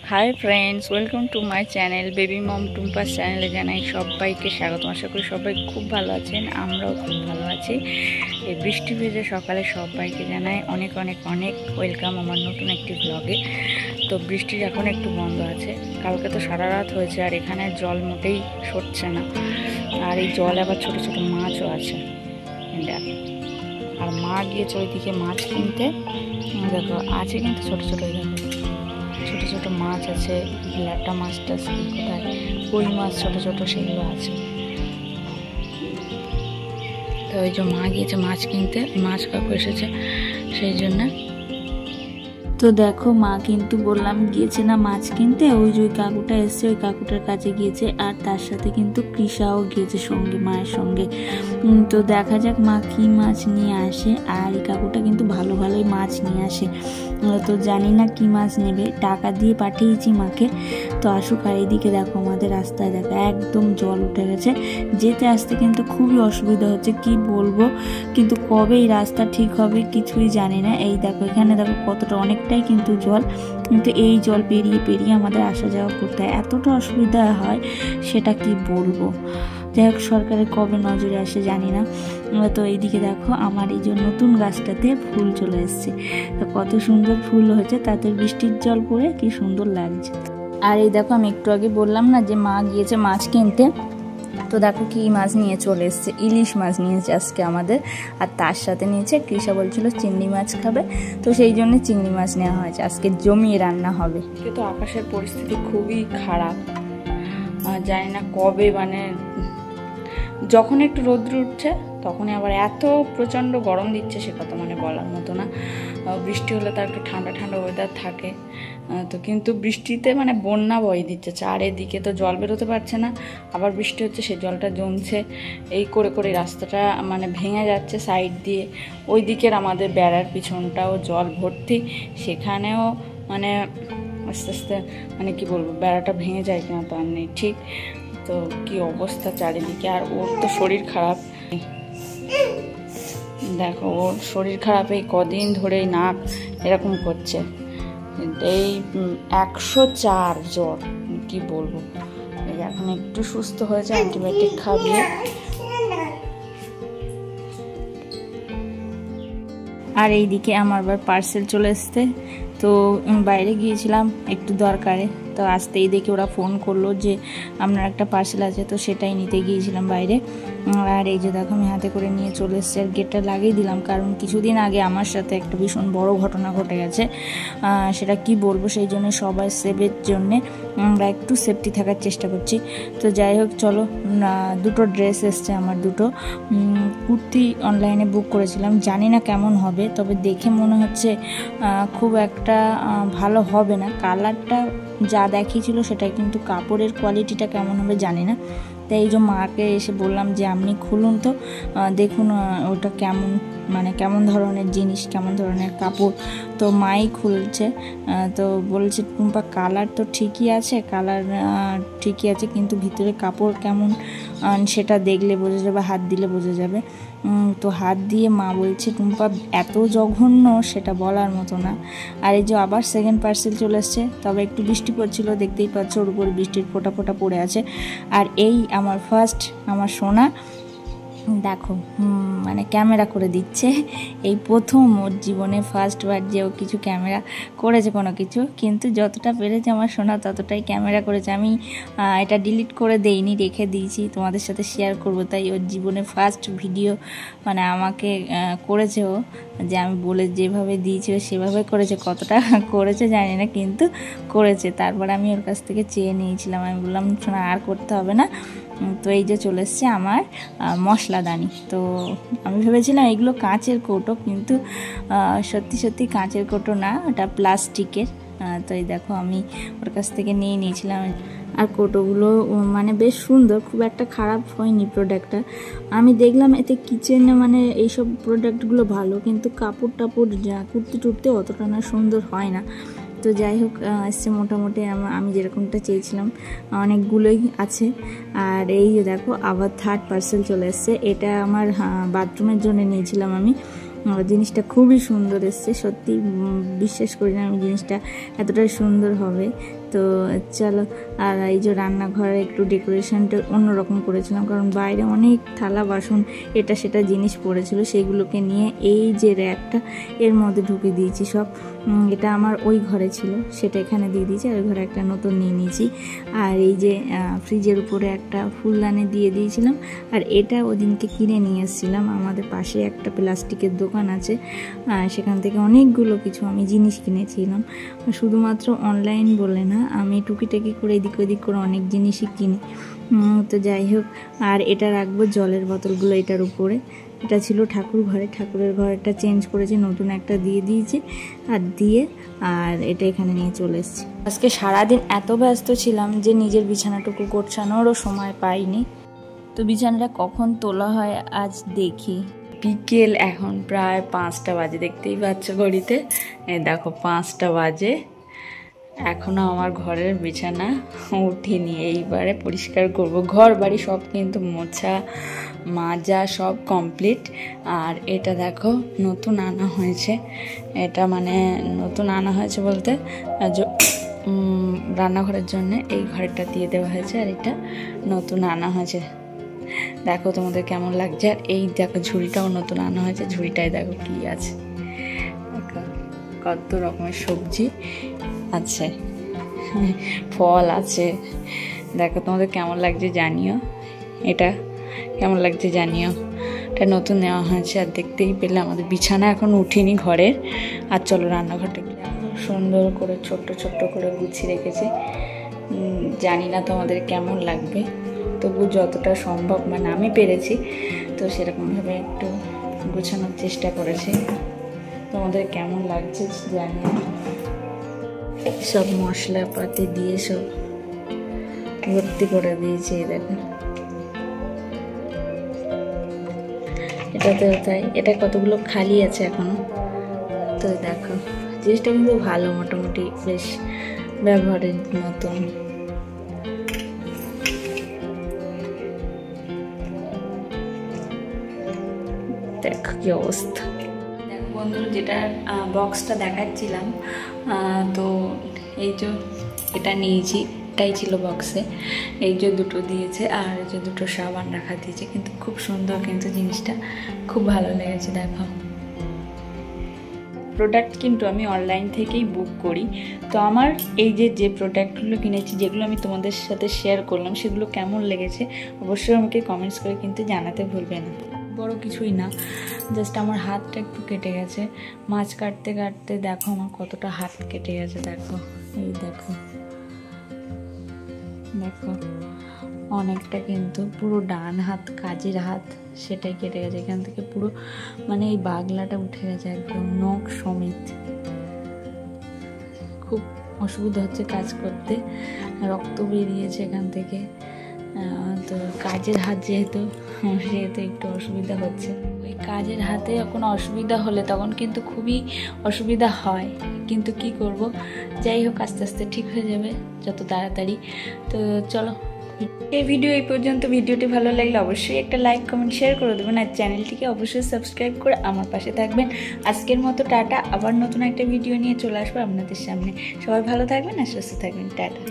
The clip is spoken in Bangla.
Hi friends, welcome to my channel baby mom Tumpa's चैनले Janai सबाइके स्वागत। आशा करी सबाई खूब भालो आछेन, आमराओ खूब भालो आछि। এই বৃষ্টি ভেজে সকালে সবাইকে জানাই অনেক অনেক অনেক ওয়েলকাম আমার নতুন একটি ব্লগে। তো বৃষ্টি এখন একটু বন্ধ আছে, কালকে তো সারা রাত হয়েছে আর এখানে জল মোটেই সরছে না। আর এই জলে আবার ছোট ছোট মাছও আছে। আর মা গিয়েছে ওইদিকে মাছ কিনতে, দেখো আছে কিন্তু ছোট ছোট, দেখো ছোট ছোট মাছ আছে। ল্যাটা মাছটা কোথায়, কই মাছ ছোট ছোট সেগুলো আছে। তো ওই যে মা গিয়েছে মাছ কিনতে, মাছ কাকু এসেছে সেই জন্য। তো দেখো মা কিন্তু বললাম গিয়েছে না মাছ কিনতে, ওই যে ওই কাকুটা এসছে ওই কাকুটার কাছে গিয়েছে, আর তার সাথে কিন্তু কৃষাও গিয়েছে সঙ্গে, মায়ের সঙ্গে। তো দেখা যাক মা কি মাছ নিয়ে আসে। আর এই কাকুটা কিন্তু ভালো ভালোই মাছ নিয়ে আসে। তো জানি না কি মাছ নেবে, টাকা দিয়ে পাঠিয়েছি মাকে। তো আসুক। আর এইদিকে দেখো আমাদের রাস্তায় দেখো একদম জল উঠে গেছে, যেতে আসতে কিন্তু খুবই অসুবিধা হচ্ছে, কি বলবো। কিন্তু কবে এই রাস্তা ঠিক হবে কিছুই জানি না। এই দেখো এখানে দেখো কতটা, অনেকটাই কিন্তু জল, কিন্তু এই জল পেরিয়ে পেরিয়ে আমাদের আসা যাওয়া করতে হয়, এতটা অসুবিধা হয় সেটা কি বলবো। যাই হোক, সরকারের কবে নজরে আসে জানি না। তো এইদিকে দেখো আমার এই যে নতুন গাছটাতে ফুল চলে এসছে, তো কত সুন্দর ফুল হয়েছে, তাতে বৃষ্টির জল পড়ে কি সুন্দর লাগছে। আর এই দেখো আমি একটু আগে বললাম না যে মা গিয়েছে মাছ কিনতে, তো দেখো কি মাছ নিয়ে চলে এসছে, ইলিশ মাছ নিয়েছে আজকে আমাদের। আর তার সাথে নিয়েছে, কৃষা বলছিল চিংড়ি মাছ খাবে, তো সেই জন্য চিংড়ি মাছ নেওয়া হয়েছে, আজকে জমিয়ে রান্না হবে। কিন্তু আকাশের পরিস্থিতি খুবই খারাপ, জানি না কবে, মানে যখন একটু রোদ্র উঠছে তখনই আবার এত প্রচণ্ড গরম দিচ্ছে, সে কথা মানে বলার মতো না। বৃষ্টি হলে তার একটু ঠান্ডা ঠান্ডা ওয়েদার থাকে, তো কিন্তু বৃষ্টিতে মানে বন্যা বয়ে দিচ্ছে চারিদিকে, তো জল বেরোতে পারছে না। আবার বৃষ্টি হচ্ছে, সে জলটা জমছে, এই করে করে রাস্তাটা মানে ভেঙে যাচ্ছে সাইড দিয়ে। ওই দিকের আমাদের বেড়ার পিছনটাও জল ভর্তি, সেখানেও মানে আস্তে আস্তে মানে কি বলবো, বেড়াটা ভেঙে যায় কিনা তার নেই ঠিক। তো কি অবস্থা চারিদিকে। আর ওর তো শরীর খারাপ, দেখো ওর শরীর খারাপ, এই কদিন ধরেই নাক এরকম করছে, এই 104 জ্বর, কি বলবো। এই এখন একটু সুস্থ হয়েছে, অ্যান্টিবায়োটিক খাবিয়ে। আর এইদিকে আমার আবার পার্সেল চলে এসছে, তো বাইরে গিয়েছিলাম একটু দরকারে, তো আসতেই দেখি ওরা ফোন করলো যে আপনার একটা পার্সেল আছে, তো সেটাই নিতে গিয়েছিলাম বাইরে। আর এই যে দেখো আমি হাতে করে নিয়ে চলে এসেছি, আর গেটটা লাগিয়ে দিলাম, কারণ কিছুদিন আগে আমার সাথে একটা ভীষণ বড় ঘটনা ঘটে গেছে, সেটা কি বলবো। সেই জন্য সবাই সেফের জন্যে আমরা একটু সেফটি থাকার চেষ্টা করছি। তো যাই হোক চলো, দুটো ড্রেস এসছে আমার, দুটো কুর্তি অনলাইনে বুক করেছিলাম, জানি না কেমন হবে, তবে দেখে মনে হচ্ছে খুব একটা ভালো হবে না। কালারটা যা দেখিয়েছিল সেটা, কিন্তু কাপড়ের কোয়ালিটিটা কেমন হবে জানি না। তাই এই যে মাকে এসে বললাম যে আপনি খুলুন তো, দেখুন ওটা কেমন, মানে কেমন ধরনের জিনিস, কেমন ধরনের কাপড়। তো মাই খুলছে, তো বলছে টুম্পা কালার তো ঠিকই আছে, কালার ঠিকই আছে, কিন্তু ভিতরে কাপড় কেমন সেটা দেখলে বোঝা যাবে, হাত দিলে বোঝা যাবে। তো হাত দিয়ে মা বলছে টুম্পা এত জঘন্য সেটা বলার মতো না। আর এই যে আবার সেকেন্ড পার্সেল চলে এসছে, তবে একটু বৃষ্টি পড়ছিল, দেখতেই পাচ্ছ ওর উপর বৃষ্টির ফোঁটা ফোঁটা পড়ে আছে। আর এই আমার ফার্স্ট, আমার সোনা দেখো মানে ক্যামেরা করে দিচ্ছে, এই প্রথম ওর জীবনে ফার্স্টবার যে ও কিছু ক্যামেরা করেছে কোনো কিছু, কিন্তু যতটা পেরেছে আমার সোনা ততটাই ক্যামেরা করেছে। আমি এটা ডিলিট করে দেইনি, রেখে দিয়েছি, তোমাদের সাথে শেয়ার করবো। তাই ওর জীবনে ফার্স্ট ভিডিও মানে আমাকে করেছে ও, যে আমি বলে যেভাবে দিয়েছি ও সেভাবে করেছে, কতটা করেছে জানি না কিন্তু করেছে। তারপর আমি ওর কাছ থেকে চেয়ে নিয়েছিলাম, আমি বললাম শোনা আর করতে হবে না। তো এই যে চলে এসছে আমার মশলাদানি। তো আমি ভেবেছিলাম এগুলো কাঁচের কৌটো, কিন্তু সত্যি সত্যি কাঁচের কৌটো না, ওটা প্লাস্টিকের। তো এই দেখো আমি ওর কাছ থেকে নিয়ে নিয়েছিলাম। আর কৌটোগুলো মানে বেশ সুন্দর, খুব একটা খারাপ হয়নি প্রোডাক্টটা। আমি দেখলাম এতে কিচেনে মানে এইসব প্রোডাক্টগুলো ভালো, কিন্তু কাপড় টাপড় যা কুর্তি টুর্তি অতটা না সুন্দর হয় না। তো যাই হোক এসছে মোটামুটি আমি যেরকমটা চেয়েছিলাম অনেকগুলোই আছে। আর এই যে দেখো আবার থার্ড পার্সেল চলে এসছে। এটা আমার বাথরুমের জন্য নিয়েছিলাম আমি। জিনিসটা খুবই সুন্দর এসছে, সত্যি বিশ্বাস করি না আমি জিনিসটা এতটাই সুন্দর হবে। তো চলো, আর এই যে রান্নাঘরে একটু ডেকোরেশনটা অন্যরকম করেছিলাম, কারণ বাইরে অনেক থালা বাসন এটা সেটা জিনিস পড়েছিল, সেগুলোকে নিয়ে এই যে র্যাকটা এর মধ্যে ঢুকে দিয়েছি সব। এটা আমার ওই ঘরে ছিল, সেটা এখানে দিয়ে দিয়েছি, আর ওই ঘরে একটা নতুন নিয়ে নিয়েছি। আর এই যে ফ্রিজের উপরে একটা ফুলদানি দিয়ে দিয়েছিলাম। আর এটা ওদিনকে কিনে নিয়ে এসেছিলাম, আমাদের পাশে একটা প্লাস্টিকের দোকান আছে, সেখান থেকে অনেকগুলো কিছু আমি জিনিস কিনেছিলাম। শুধুমাত্র অনলাইন বলে না, আমি টুকিটাকি করে এদিক ওদিক করে অনেক জিনিসই কিনি। তো যাই হোক, আর এটা রাখবো জলের বোতলগুলো এটার উপরে। এটা ছিল ঠাকুর ঘরে, ঠাকুরের ঘরটা চেঞ্জ করেছে, নতুন একটা দিয়ে দিয়েছে আর এটা এখানে নিয়ে চলে এসেছি। আজকে সারাদিন এত ব্যস্ত ছিলাম যে নিজের বিছানাটুকু গোছানোরও সময় পাইনি। তো বিছানাটা কখন তোলা হয় আজ দেখি। বিকেল এখন প্রায় 5টা বাজে, দেখতেই পাচ্ছ ঘড়িতে, দেখো 5টা বাজে, এখনও আমার ঘরের বিছানা উঠিনি। এইবারে পরিষ্কার করব, ঘর বাড়ি সব কিন্তু মোছা মাজা সব কমপ্লিট। আর এটা দেখো নতুন আনা হয়েছে, এটা মানে নতুন আনা হয়েছে বলতে রান্নাঘরের জন্য এই ঘরটা দিয়ে দেওয়া হয়েছে, আর এটা নতুন আনা হয়েছে। দেখো তোমাদের কেমন লাগছে। আর এই দেখো ঝুড়িটাও নতুন আনা হয়েছে, ঝুড়িটায় দেখো কি আছে, কত রকমের সবজি আছে, ফল আছে। দেখো তোমাদের কেমন লাগছে জানিও, এটা কেমন লাগছে জানিও। এটা নতুন নেওয়া হয়েছে। আর দেখতেই পেলে আমাদের বিছানা এখন উঠিনি ঘরের। আর চলো রান্নাঘরটা সুন্দর করে ছোট্ট ছোট্ট করে গুছিয়ে রেখেছি, জানি না তোমাদের কেমন লাগবে, তবু যতটা সম্ভব মানে আমি পেরেছি তো সেরকমভাবে একটু গোছানোর চেষ্টা করেছি। তোমাদের কেমন লাগছে জানি। সব মশলাপাতি দিয়ে সব ভর্তি করে দিয়েছি, দেখো এটাতেও তাই। এটা কতগুলো খালি আছে এখনো। তো দেখো জিনিসটা কিন্তু ভালো, মোটামুটি বেশ ব্যবহারের মতন। দেখো কি অবস্থা। দেখো বন্ধু, যেটা বক্সটা দেখাচ্ছিলাম, তো এই যে এটা নিয়েছি, এটাই ছিল বক্সে। এই যে দুটো দিয়েছে, আর এই যে দুটো সাবান রাখা দিয়েছে, কিন্তু খুব সুন্দর, কিন্তু জিনিসটা খুব ভালো লেগেছে। দেখো প্রোডাক্ট কিন্তু আমি অনলাইন থেকেই বুক করি। তো আমার এই যে প্রোডাক্টগুলো কিনেছি, যেগুলো আমি তোমাদের সাথে শেয়ার করলাম, সেগুলো কেমন লেগেছে অবশ্যই আমাকে কমেন্টস করে কিন্তু জানাতে ভুলবে না। বড় কিছুই না, জাস্ট আমার হাতটা একটু কেটে গেছে মাছ কাটতে কাটতে। দেখো আমার কতটা হাত কেটে গেছে, দেখো এই দেখো দেখো অনেকটা, কিন্তু পুরো ডান হাত, কাজের হাত, সেটাই কেটে গেছে। এখান থেকে পুরো মানে এই বাগলাটা উঠে গেছে একদম, নখ সমেত। খুব অসুবিধা হচ্ছে কাজ করতে, রক্ত বেরিয়েছে এখান থেকে। তো কাজের হাত যেহেতু একটু অসুবিধা হচ্ছে। ওই কাজের হাতে কোনো অসুবিধা হলে তখন কিন্তু খুবই অসুবিধা হয়, কিন্তু কি করব, যাই হোক আস্তে আস্তে ঠিক হয়ে যাবে যত তাড়াতাড়ি। তো চলো, এই ভিডিও এই পর্যন্ত। ভিডিওটি ভালো লাগলে অবশ্যই একটা লাইক কমেন্ট শেয়ার করে দেবেন, আর চ্যানেলটিকে অবশ্যই সাবস্ক্রাইব করে আমার পাশে থাকবেন। আজকের মতো টাটা, আবার নতুন একটা ভিডিও নিয়ে চলে আসবো আপনাদের সামনে। সবাই ভালো থাকবেন আর সুস্থ থাকবেন, টাটা।